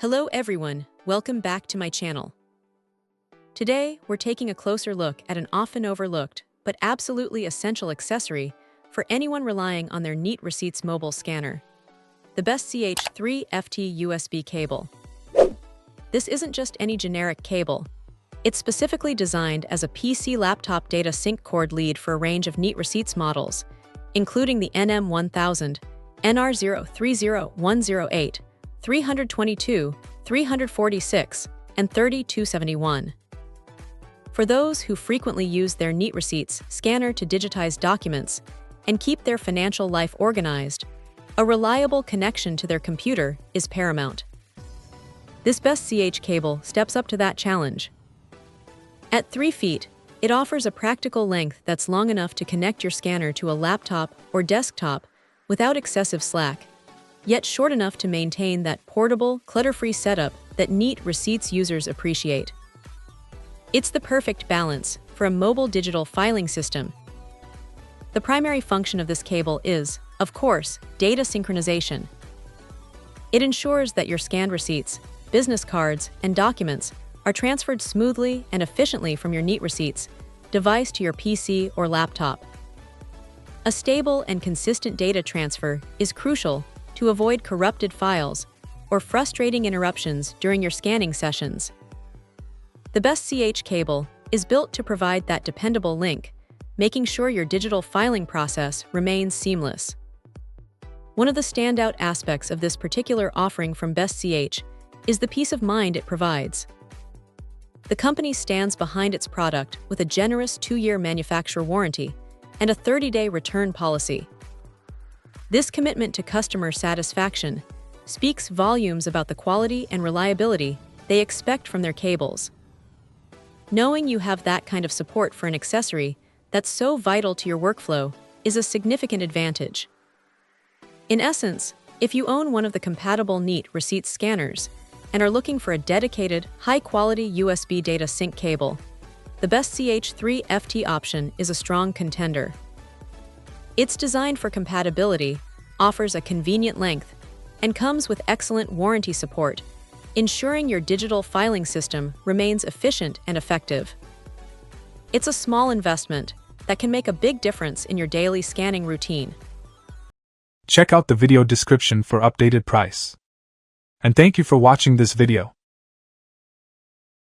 Hello everyone, welcome back to my channel. Today, we're taking a closer look at an often overlooked, but absolutely essential accessory for anyone relying on their Neat Receipts mobile scanner, the BestCH 3ft USB cable. This isn't just any generic cable. It's specifically designed as a PC laptop data sync cord lead for a range of Neat Receipts models, including the NM1000, NR030108, 322, 346, and 3271. For those who frequently use their Neat Receipts scanner to digitize documents and keep their financial life organized, a reliable connection to their computer is paramount. This BestCH cable steps up to that challenge. At 3 feet, it offers a practical length that's long enough to connect your scanner to a laptop or desktop without excessive slack, yet short enough to maintain that portable, clutter-free setup that Neat Receipts users appreciate. It's the perfect balance for a mobile digital filing system. The primary function of this cable is, of course, data synchronization. It ensures that your scanned receipts, business cards, and documents are transferred smoothly and efficiently from your Neat Receipts device to your PC or laptop. A stable and consistent data transfer is crucial to avoid corrupted files or frustrating interruptions during your scanning sessions. The BestCH cable is built to provide that dependable link, making sure your digital filing process remains seamless. One of the standout aspects of this particular offering from BestCH is the peace of mind it provides. The company stands behind its product with a generous 2-year manufacturer warranty and a 30-day return policy. This commitment to customer satisfaction speaks volumes about the quality and reliability they expect from their cables. Knowing you have that kind of support for an accessory that's so vital to your workflow is a significant advantage. In essence, if you own one of the compatible Neat Receipts scanners and are looking for a dedicated, high-quality USB data sync cable, the BestCH 3ft option is a strong contender. It's designed for compatibility, offers a convenient length, and comes with excellent warranty support, ensuring your digital filing system remains efficient and effective. It's a small investment that can make a big difference in your daily scanning routine. Check out the video description for updated price. And thank you for watching this video.